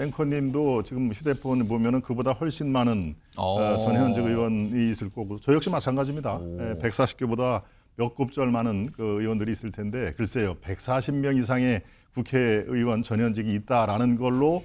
앵커님도 지금 휴대폰 보면은 그보다 훨씬 많은 전현직 의원이 있을 거고 저 역시 마찬가지입니다. 140개보다 몇 곱절 많은 그 의원들이 있을 텐데 글쎄요 140명 이상의 국회의원 전현직이 있다라는 걸로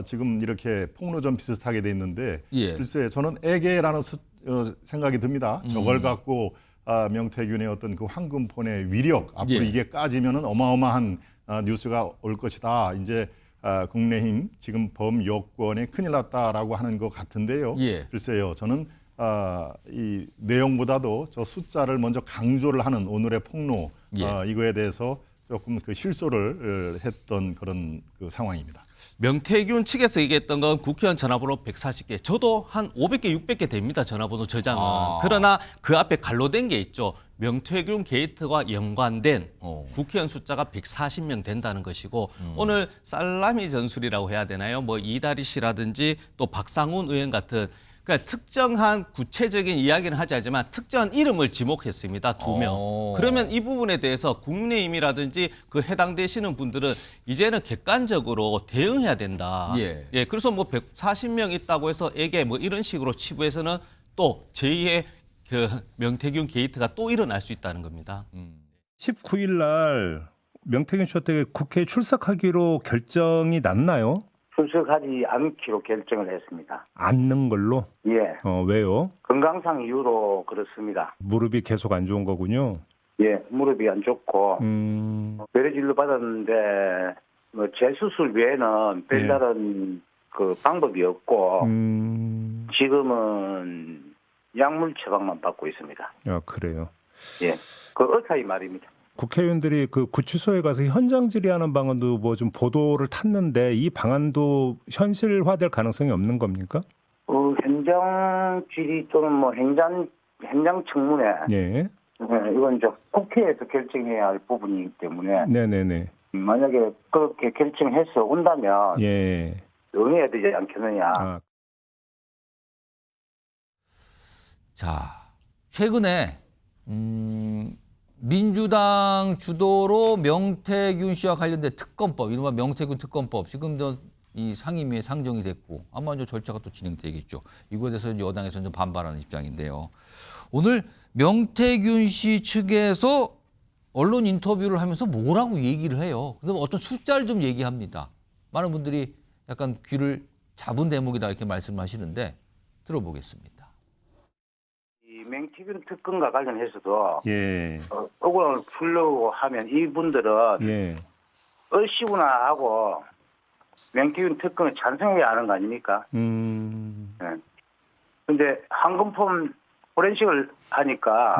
지금 이렇게 폭로전 비슷하게 돼 있는데 글쎄 저는 애계라는 생각이 듭니다. 저걸 갖고 명태균의 어떤 그 황금폰의 위력 앞으로 이게 까지면은 어마어마한 뉴스가 올 것이다. 이제 국민의힘 지금 범여권에 큰일 났다라고 하는 것 같은데요. 글쎄요, 저는 이 내용보다도 저 숫자를 먼저 강조를 하는 오늘의 폭로 이거에 대해서 조금 그 실소를 했던 그런 그 상황입니다. 명태균 측에서 얘기했던 건 국회의원 전화번호 140개. 저도 한 500개, 600개 됩니다. 전화번호 저장은. 그러나 그 앞에 갈로된 게 있죠. 명태균 게이트와 연관된 국회의원 숫자가 140명 된다는 것이고 오늘 살라미 전술이라고 해야 되나요? 뭐 이다리 씨라든지 또 박상훈 의원 같은 그러니까 특정한 구체적인 이야기는 하지 않지만 특정한 이름을 지목했습니다. 2명. 그러면 이 부분에 대해서 국민의힘이라든지 그 해당되시는 분들은 이제는 객관적으로 대응해야 된다. 그래서 뭐 140명 있다고 해서 에게 뭐 이런 식으로 치부해서는 또 제2의 그 명태균 게이트가 또 일어날 수 있다는 겁니다. 19일 날 명태균 씨한테 국회에 출석하기로 결정이 났나요? 출석하지 않기로 결정을 했습니다. 않는 걸로? 예. 왜요? 건강상 이유로 그렇습니다. 무릎이 계속 안 좋은 거군요. 예, 무릎이 안 좋고 뇌진료 받았는데 뭐 재수술 외에는 별다른 그 방법이 없고 지금은 약물 처방만 받고 있습니다. 그래요. 예, 그 어사이 말입니다. 국회의원들이 그 구치소에 가서 현장 질의하는 방안도 뭐 좀 보도를 탔는데 이 방안도 현실화될 가능성이 없는 겁니까? 현장 질의 또는 뭐 현장 청문회. 이건 이제 국회에서 결정해야 할 부분이기 때문에. 네네네. 만약에 그렇게 결정해서 온다면. 응해야 되지 않겠느냐. 자, 최근에 민주당 주도로 명태균 씨와 관련된 특검법, 이른바 명태균 특검법, 지금 이 상임위에 상정이 됐고 아마 이제 절차가 또 진행되겠죠. 이거에 대해서 여당에서는 좀 반발하는 입장인데요. 오늘 명태균 씨 측에서 언론 인터뷰를 하면서 뭐라고 얘기를 해요. 그다음에 어떤 숫자를 좀 얘기합니다. 많은 분들이 약간 귀를 잡은 대목이다 이렇게 말씀하시는데 들어보겠습니다. 명태균 특검과 관련해서도 억울함을 풀려고 하면 이분들은 얼씨구나 하고 명태균 특검에 찬성해야 하는 거 아닙니까? 근데 황금폰 포렌식을 하니까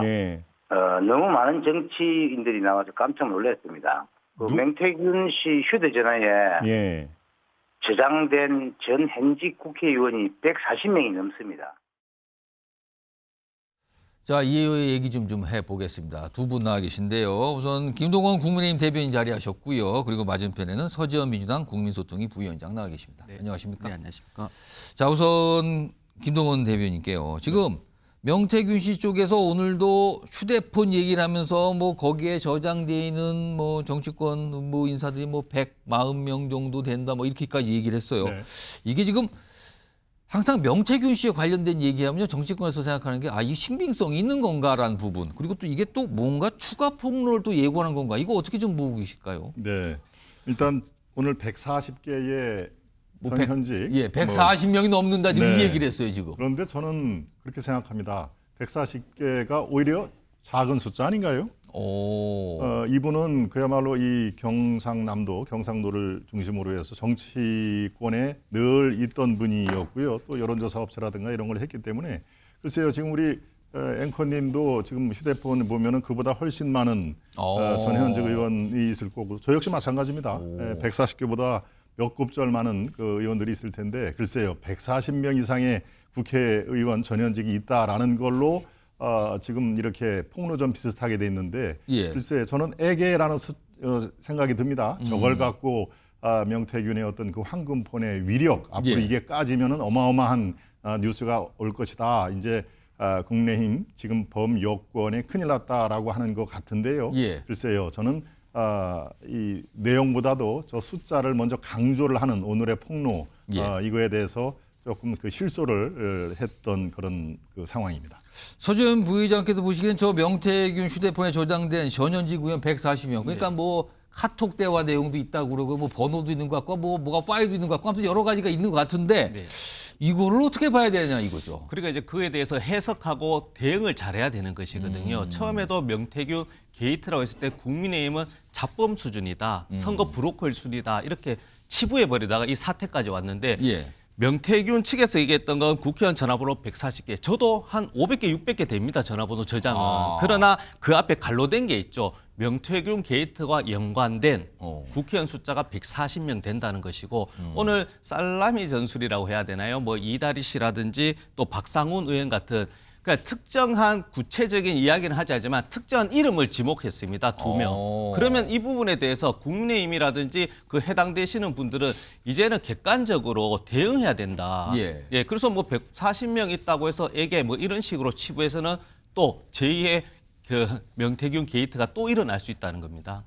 너무 많은 정치인들이 나와서 깜짝 놀랐습니다. 그 명태균 씨 휴대전화에 저장된 전 현직 국회의원이 140명이 넘습니다. 자, 이에 얘기 좀 해보겠습니다. 두 분 나와 계신데요. 우선 김동원 국민의힘 대변인 자리하셨고요. 그리고 맞은편에는 서지현 민주당 국민소통위 부위원장 나와 계십니다. 안녕하십니까? 네, 안녕하십니까? 자, 우선 김동원 대변인께요. 지금 명태균 씨 쪽에서 오늘도 휴대폰 얘기를 하면서 뭐 거기에 저장돼 있는 뭐 정치권 뭐 인사들이 뭐 140명 정도 된다 뭐 이렇게까지 얘기를 했어요. 이게 지금 항상 명태균 씨에 관련된 얘기하면요. 정치권에서 생각하는 게 이 신빙성이 있는 건가라는 부분. 그리고 또 이게 또 뭔가 추가 폭로를 또 예고하는 건가. 이거 어떻게 좀 보고 계실까요? 네. 일단 오늘 140개의 전현직. 140명이 넘는다 지금 이 얘기를 했어요, 지금. 그런데 저는 그렇게 생각합니다. 140개가 오히려 작은 숫자 아닌가요? 이분은 그야말로 이 경상도를 중심으로 해서 정치권에 늘 있던 분이었고요. 또 여론조사 업체라든가 이런 걸 했기 때문에 글쎄요. 지금 우리 앵커님도 지금 휴대폰 보면은 그보다 훨씬 많은 전현직 의원이 있을 거고 저 역시 마찬가지입니다. 140개보다 몇 곱절 많은 그 의원들이 있을 텐데 글쎄요. 140명 이상의 국회의원 전현직이 있다라는 걸로 지금 이렇게 폭로전 비슷하게 돼 있는데 글쎄 저는 애계라는 생각이 듭니다. 저걸 갖고 명태균의 어떤 그 황금폰의 위력 앞으로 이게 까지면은 어마어마한 뉴스가 올 것이다. 이제 국민의힘 지금 범여권에 큰일 났다라고 하는 것 같은데요. 글쎄요 저는 이 내용보다도 저 숫자를 먼저 강조를 하는 오늘의 폭로 이거에 대해서 조금 그 실소를 했던 그런 그 상황입니다. 서준 부의장께서 보시기엔 저 명태균 휴대폰에 저장된 전현직 의원 140명. 그러니까 뭐 카톡 대화 내용도 있다고 그러고 뭐 번호도 있는 것 같고 뭐가 파일도 있는 것 같고 아무튼 여러 가지가 있는 것 같은데 이거를 어떻게 봐야 되냐 이거죠. 그러니까 이제 그에 대해서 해석하고 대응을 잘해야 되는 것이거든요. 처음에도 명태균 게이트라고 했을 때 국민의힘은 잡범 수준이다, 선거 브로커일 수준이다 이렇게 치부해 버리다가 이 사태까지 왔는데 명태균 측에서 얘기했던 건 국회의원 전화번호 140개, 저도 한 500개, 600개 됩니다. 전화번호 저장은. 그러나 그 앞에 갈로된 게 있죠. 명태균 게이트와 연관된 국회의원 숫자가 140명 된다는 것이고 오늘 살라미 전술이라고 해야 되나요? 뭐 이다리 씨라든지 또 박상훈 의원 같은 그러니까 특정한 구체적인 이야기는 하지 않지만 특정한 이름을 지목했습니다. 2명. 그러면 이 부분에 대해서 국민의힘이라든지 그 해당되시는 분들은 이제는 객관적으로 대응해야 된다. 예, 그래서 뭐 140명 있다고 해서 에게 뭐 이런 식으로 치부해서는 또 제2의 그 명태균 게이트가 또 일어날 수 있다는 겁니다.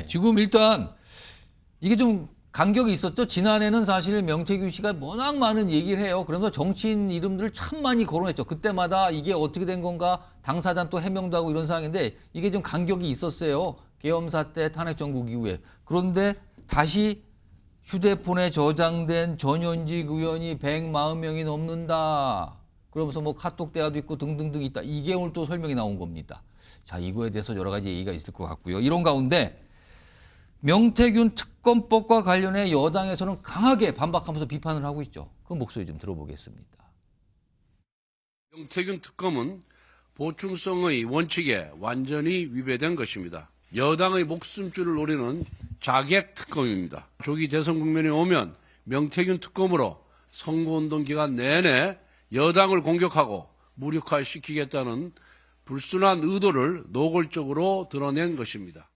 지금 일단 이게 좀 간격이 있었죠. 지난해는 사실 명태균 씨가 워낙 많은 얘기를 해요. 그러면서 정치인 이름들을 참 많이 거론했죠. 그때마다 이게 어떻게 된 건가 당사자는 또 해명도 하고 이런 상황인데 이게 좀 간격이 있었어요. 계엄사 때 탄핵 정국 이후에. 그런데 다시 휴대폰에 저장된 전현직 의원이 140명이 넘는다. 그러면서 뭐 카톡 대화도 있고 등등등 있다. 이게 오늘 또 설명이 나온 겁니다. 자, 이거에 대해서 여러 가지 얘기가 있을 것 같고요. 이런 가운데 명태균 특검법과 관련해 여당에서는 강하게 반박하면서 비판을 하고 있죠. 그 목소리 좀 들어보겠습니다. 명태균 특검은 보충성의 원칙에 완전히 위배된 것입니다. 여당의 목숨줄을 노리는 자객 특검입니다. 조기 대선 국면에 오면 명태균 특검으로 선거운동 기간 내내 여당을 공격하고 무력화시키겠다는 불순한 의도를 노골적으로 드러낸 것입니다.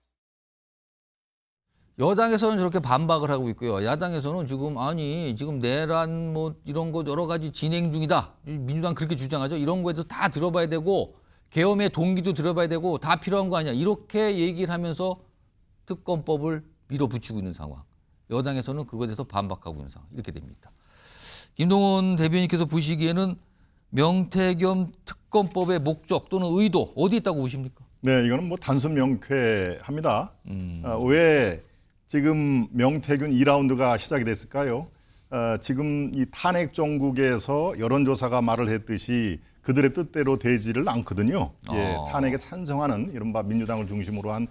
여당에서는 저렇게 반박을 하고 있고요. 야당에서는 지금 내란 뭐 이런 거 여러 가지 진행 중이다. 민주당 그렇게 주장하죠. 이런 거에서 다 들어봐야 되고 계엄의 동기도 들어봐야 되고 다 필요한 거 아니야. 이렇게 얘기를 하면서 특검법을 밀어붙이고 있는 상황. 여당에서는 그거에 대해서 반박하고 있는 상황. 이렇게 됩니다. 김동원 대변인께서 보시기에는 명태균 특검법의 목적 또는 의도 어디 있다고 보십니까? 네, 이거는 뭐 단순 명쾌합니다. 왜 지금 명태균 2라운드가 시작이 됐을까요? 지금 이 탄핵 정국에서 여론조사가 말을 했듯이 그들의 뜻대로 되지를 않거든요. 예, 탄핵에 찬성하는 이른바 민주당을 중심으로 한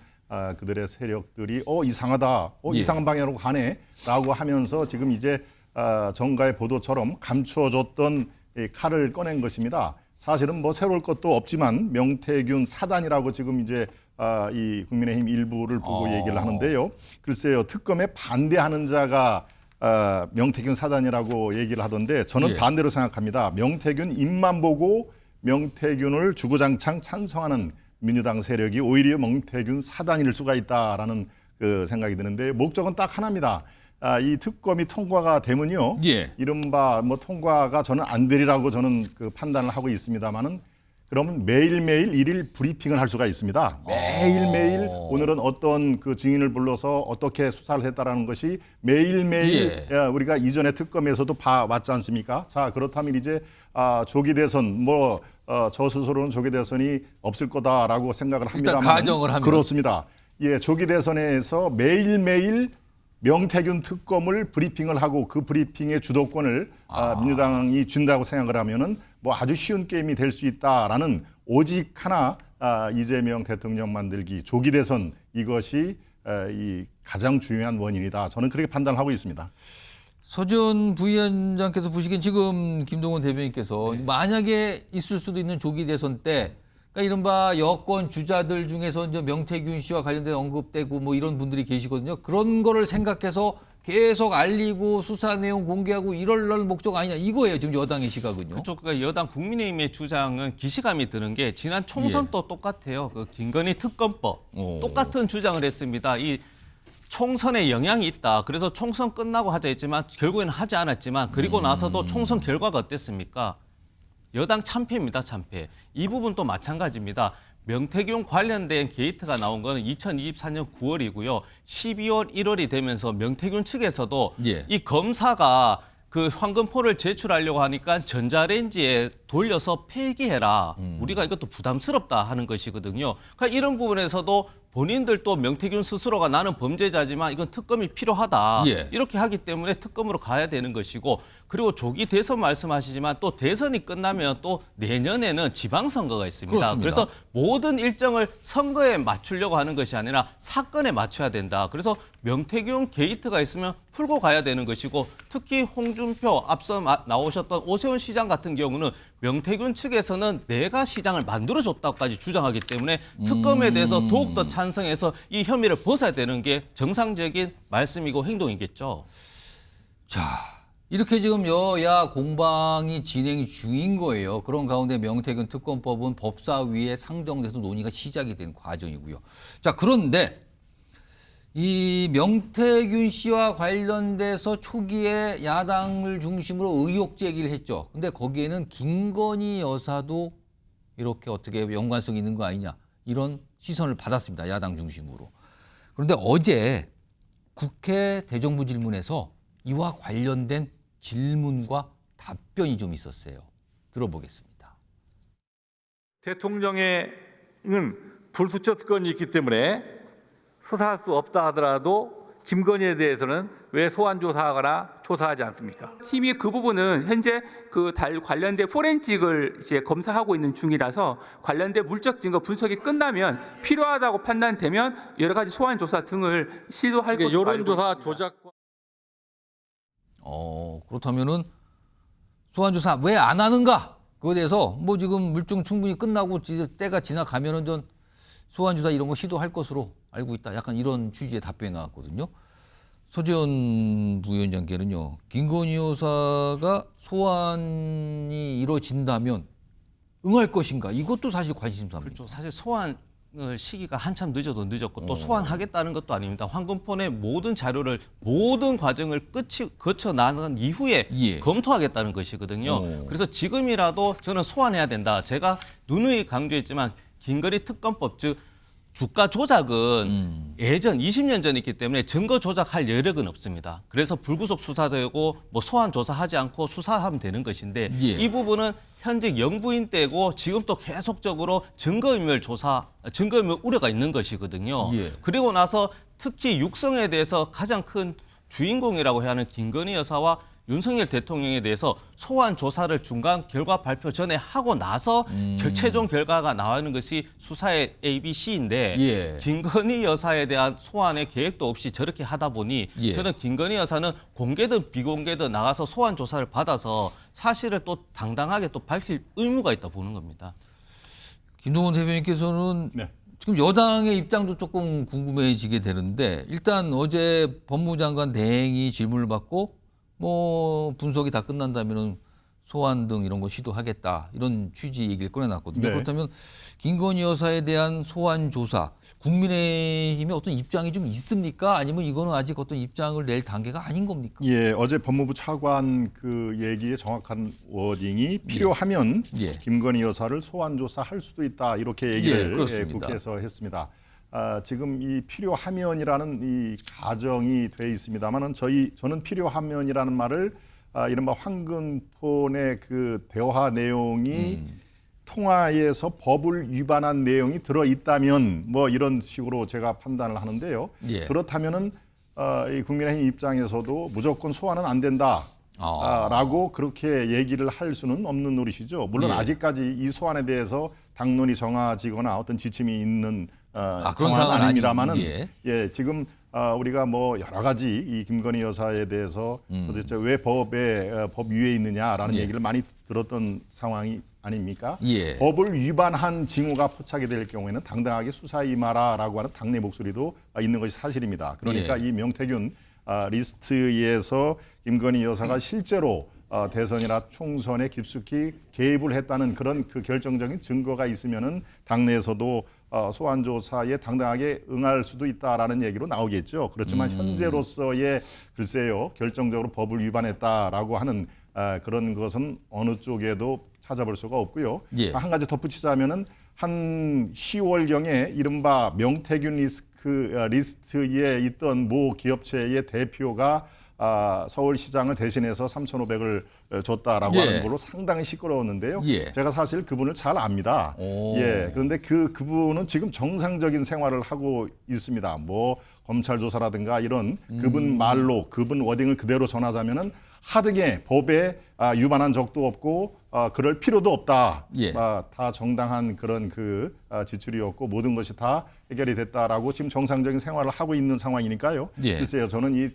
그들의 세력들이 이상하다, 이상한 방향으로 가네라고 하면서 지금 이제 정가의 보도처럼 감추어줬던 칼을 꺼낸 것입니다. 사실은 뭐 새로울 것도 없지만 명태균 사단이라고 지금 이제 이 국민의힘 일부를 보고 얘기를 하는데요. 글쎄요, 특검에 반대하는 자가 명태균 사단이라고 얘기를 하던데 저는 반대로 생각합니다. 명태균 입만 보고 명태균을 주구장창 찬성하는 민주당 세력이 오히려 명태균 사단일 수가 있다라는 그 생각이 드는데 목적은 딱 하나입니다. 이 특검이 통과가 되면요, 이른바 뭐 통과가 저는 안 되리라고 저는 그 판단을 하고 있습니다만은 그러면 매일매일 일일 브리핑을 할 수가 있습니다. 매일매일 오늘은 어떤 그 증인을 불러서 어떻게 수사를 했다라는 것이 매일매일 우리가 이전에 특검에서도 봐왔지 않습니까? 자, 그렇다면 이제 조기 대선 저 스스로는 조기 대선이 없을 거다라고 생각을 합니다만 일단 가정을 하면 그렇습니다. 예, 조기 대선에서 매일매일 명태균 특검을 브리핑을 하고 그 브리핑의 주도권을 민주당이 준다고 생각을 하면은 뭐 아주 쉬운 게임이 될 수 있다라는 오직 하나 이재명 대통령 만들기 조기 대선 이것이 이 가장 중요한 원인이다. 저는 그렇게 판단하고 있습니다. 서준 부위원장께서 보시기엔 지금 김동원 대변인께서 만약에 있을 수도 있는 조기 대선 때 그러니까 이른바 여권 주자들 중에서 이제 명태균 씨와 관련된 언급되고 뭐 이런 분들이 계시거든요. 그런 거를 생각해서 계속 알리고 수사 내용 공개하고 이럴 목적 아니냐 이거예요. 지금 여당의 시각은요. 그렇죠. 그러니까 여당 국민의힘의 주장은 기시감이 드는 게 지난 총선도 똑같아요. 그 김건희 특검법 똑같은 주장을 했습니다. 이 총선에 영향이 있다. 그래서 총선 끝나고 하자 했지만 결국에는 하지 않았지만 그리고 나서도 총선 결과가 어땠습니까? 여당 참패입니다. 참패. 이 부분도 마찬가지입니다. 명태균 관련된 게이트가 나온 거는 2024년 9월이고요. 12월, 1월이 되면서 명태균 측에서도 예. 이 검사가 그 황금포를 제출하려고 하니까 전자레인지에 돌려서 폐기해라. 우리가 이것도 부담스럽다 하는 것이거든요. 그러니까 이런 부분에서도 본인들도 명태균 스스로가 나는 범죄자지만 이건 특검이 필요하다. 예. 이렇게 하기 때문에 특검으로 가야 되는 것이고, 그리고 조기 대선 말씀하시지만 또 대선이 끝나면 또 내년에는 지방선거가 있습니다. 그렇습니다. 그래서 모든 일정을 선거에 맞추려고 하는 것이 아니라 사건에 맞춰야 된다. 그래서 명태균 게이트가 있으면 풀고 가야 되는 것이고, 특히 홍준표 앞서 나오셨던 오세훈 시장 같은 경우는 명태균 측에서는 내가 시장을 만들어줬다고까지 주장하기 때문에 특검에 대해서 더욱더 찬성해서 이 혐의를 벗어야 되는 게 정상적인 말씀이고 행동이겠죠. 자, 이렇게 지금 여야 공방이 진행 중인 거예요. 그런 가운데 명태균 특검법은 법사위에 상정돼서 논의가 시작이 된 과정이고요. 자, 그런데 이 명태균 씨와 관련돼서 초기에 야당을 중심으로 의혹 제기를 했죠. 근데 거기에는 김건희 여사도 이렇게 어떻게 연관성 있는 거 아니냐, 이런 시선을 받았습니다. 야당 중심으로. 그런데 어제 국회 대정부질문에서 이와 관련된 질문과 답변이 좀 있었어요. 들어보겠습니다. 대통령은 불구조 특권이 있기 때문에 수사할 수 없다 하더라도 김건희에 대해서는 왜 소환 조사하거나 조사하지 않습니까? 팀이 그 부분은 현재 그 관련된 포렌식을 이제 검사하고 있는 중이라서 관련된 물적 증거 분석이 끝나면 필요하다고 판단되면 여러 가지 소환 조사 등을 시도할 것으로 알고 있습니다. 여론조사 조작과 그렇다면은 소환 조사 왜 안 하는가? 그거에 대해서 뭐 지금 물증 충분히 끝나고 때가 지나가면은 좀 소환 조사 이런 거 시도할 것으로 알고 있다. 약간 이런 취지의 답변이 나왔거든요. 서재원 부위원장께는요, 김건희 여사가 소환이 이루어진다면 응할 것인가? 이것도 사실 관심사입니다. 그렇죠. 사실 소환 시기가 한참 늦어도 늦었고 또 소환하겠다는 것도 아닙니다. 황금폰의 모든 자료를 모든 과정을 거쳐 나간 이후에 예. 검토하겠다는 것이거든요. 그래서 지금이라도 저는 소환해야 된다. 제가 누누이 강조했지만 김건희 특검법, 즉 주가 조작은 예전 20년 전이기 때문에 증거 조작할 여력은 없습니다. 그래서 불구속 수사되고 뭐 소환 조사하지 않고 수사하면 되는 것인데 예. 이 부분은 현직 영부인 때고 지금 또 계속적으로 증거인멸 우려가 있는 것이거든요. 예. 그리고 나서 특히 육성에 대해서 가장 큰 주인공이라고 해야 하는 김건희 여사와 윤석열 대통령에 대해서 소환 조사를 중간 결과 발표 전에 하고 나서 최종 결과가 나오는 것이 수사의 ABC인데 예. 김건희 여사에 대한 소환의 계획도 없이 저렇게 하다 보니 예. 저는 김건희 여사는 공개든 비공개든 나가서 소환 조사를 받아서 사실을 또 당당하게 또 밝힐 의무가 있다 보는 겁니다. 김동원 대변인께서는 네. 지금 여당의 입장도 조금 궁금해지게 되는데, 일단 어제 법무장관 대행이 질문을 받고 뭐 분석이 다 끝난다면은 소환 등 이런 거 시도하겠다, 이런 취지 얘기를 꺼내놨거든요. 네. 그렇다면 김건희 여사에 대한 소환 조사, 국민의힘의 어떤 입장이 좀 있습니까? 아니면 이거는 아직 어떤 입장을 낼 단계가 아닌 겁니까? 예, 어제 법무부 차관 그 얘기의 정확한 워딩이 필요하면 예. 김건희 여사를 소환 조사할 수도 있다, 이렇게 예, 얘기를 그렇습니다. 국회에서 했습니다. 지금 이 필요하면이라는 이 가정이 돼 있습니다만은 저는 필요하면이라는 말을 이른바 황금폰의 그 대화 내용이 통화에서 법을 위반한 내용이 들어 있다면 뭐 이런 식으로 제가 판단을 하는데요. 예. 그렇다면은 이 국민의힘 입장에서도 무조건 소환은 안 된다. 라고 그렇게 얘기를 할 수는 없는 노릇이죠. 물론 예. 아직까지 이 소환에 대해서 당론이 정해지거나 어떤 지침이 있는 그런 상황은 상황은 아닙니다만은 예. 지금 우리가 뭐 여러 가지 이 김건희 여사에 대해서 도대체 왜 법 위에 있느냐라는 예. 얘기를 많이 들었던 상황이 아닙니까? 예. 법을 위반한 징후가 포착이 될 경우에는 당당하게 수사에 임하라라고 하는 당내 목소리도 있는 것이 사실입니다. 그러니까 예. 이 명태균 리스트에서 김건희 여사가 실제로 대선이나 총선에 깊숙이 개입을 했다는 그런 그 결정적인 증거가 있으면은 당내에서도 소환 조사에 당당하게 응할 수도 있다라는 얘기로 나오겠죠. 그렇지만 현재로서의 글쎄요, 결정적으로 법을 위반했다라고 하는 그런 것은 어느 쪽에도 찾아볼 수가 없고요. 예. 한 가지 덧붙이자면은 한 10월경에 이른바 명태균 리스트에 있던 모 기업체의 대표가 서울시장을 대신해서 3,500을 줬다라고 예. 하는 걸로 상당히 시끄러웠는데요. 예. 제가 사실 그분을 잘 압니다. 오. 예. 그런데 그분은 지금 정상적인 생활을 하고 있습니다. 뭐 검찰 조사라든가 이런 그분 말로 그분 워딩을 그대로 전하자면은 하등의 법에 위반한 적도 없고 그럴 필요도 없다. 예. 다 정당한 그런 지출이었고 모든 것이 다 해결이 됐다라고 지금 정상적인 생활을 하고 있는 상황이니까요. 예. 글쎄요, 저는 이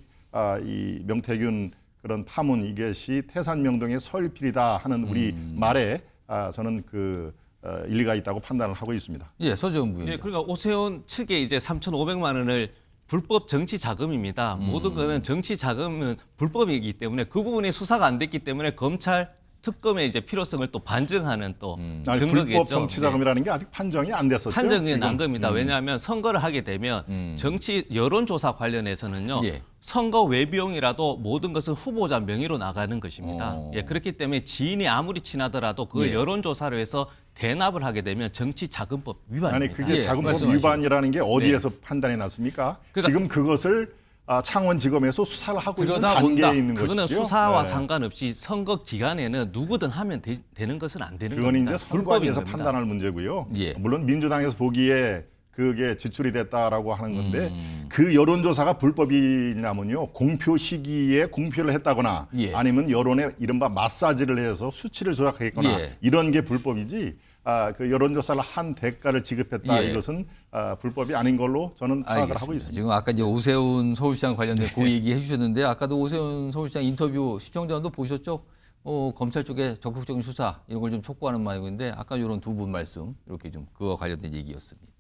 명태균 그런 파문 이것이 태산명동의 설필이다 하는 우리 말에 저는 일리가 있다고 판단을 하고 있습니다. 예, 서지원 부위원장. 예, 그러니까 오세훈 측에 이제 3,500만 원을 불법 정치 자금입니다. 모든 거는 정치 자금은 불법이기 때문에 그 부분이 수사가 안 됐기 때문에 검찰 특검의 이제 필요성을 또 반증하는 또 증거겠죠. 불법 정치 자금이라는 게 아직 판정이 안 됐었죠. 판정이 지금. 난 겁니다. 왜냐하면 선거를 하게 되면 정치 여론조사 관련해서는요. 예. 선거 외비용이라도 모든 것은 후보자 명의로 나가는 것입니다. 어. 예, 그렇기 때문에 지인이 아무리 친하더라도 그 예. 여론조사를 해서 대납을 하게 되면 정치자금법 위반입니다. 아니 그게 예, 자금법 말씀하시죠. 위반이라는 게 어디에서 판단이 났습니까? 그러니까- 지금 그것을 창원지검에서 수사를 하고 있는 들여다본다. 단계에 있는 그거는 것이죠. 수사와 네. 상관없이 선거 기간에는 누구든 하면 되는 것은 안 되는 그건 겁니다. 이제 선관위에서 겁니다. 판단할 문제고요. 예. 물론 민주당에서 보기에 그게 지출이 됐다라고 하는 건데 그 여론조사가 불법이냐면요. 공표 시기에 공표를 했다거나 예. 아니면 여론에 이른바 마사지를 해서 수치를 조작했거나 예. 이런 게 불법이지 그 여론조사를 한 대가를 지급했다 예. 이것은 불법이 아닌 걸로 저는 파악을 하고 있습니다. 지금 아까 이제 오세훈 서울시장 관련된 그 얘기 해주셨는데 아까도 오세훈 서울시장 인터뷰 시청자분도 보셨죠? 검찰 쪽에 적극적인 수사 이런 걸 좀 촉구하는 말인데 아까 이런 두 분 말씀 이렇게 좀 그와 관련된 얘기였습니다.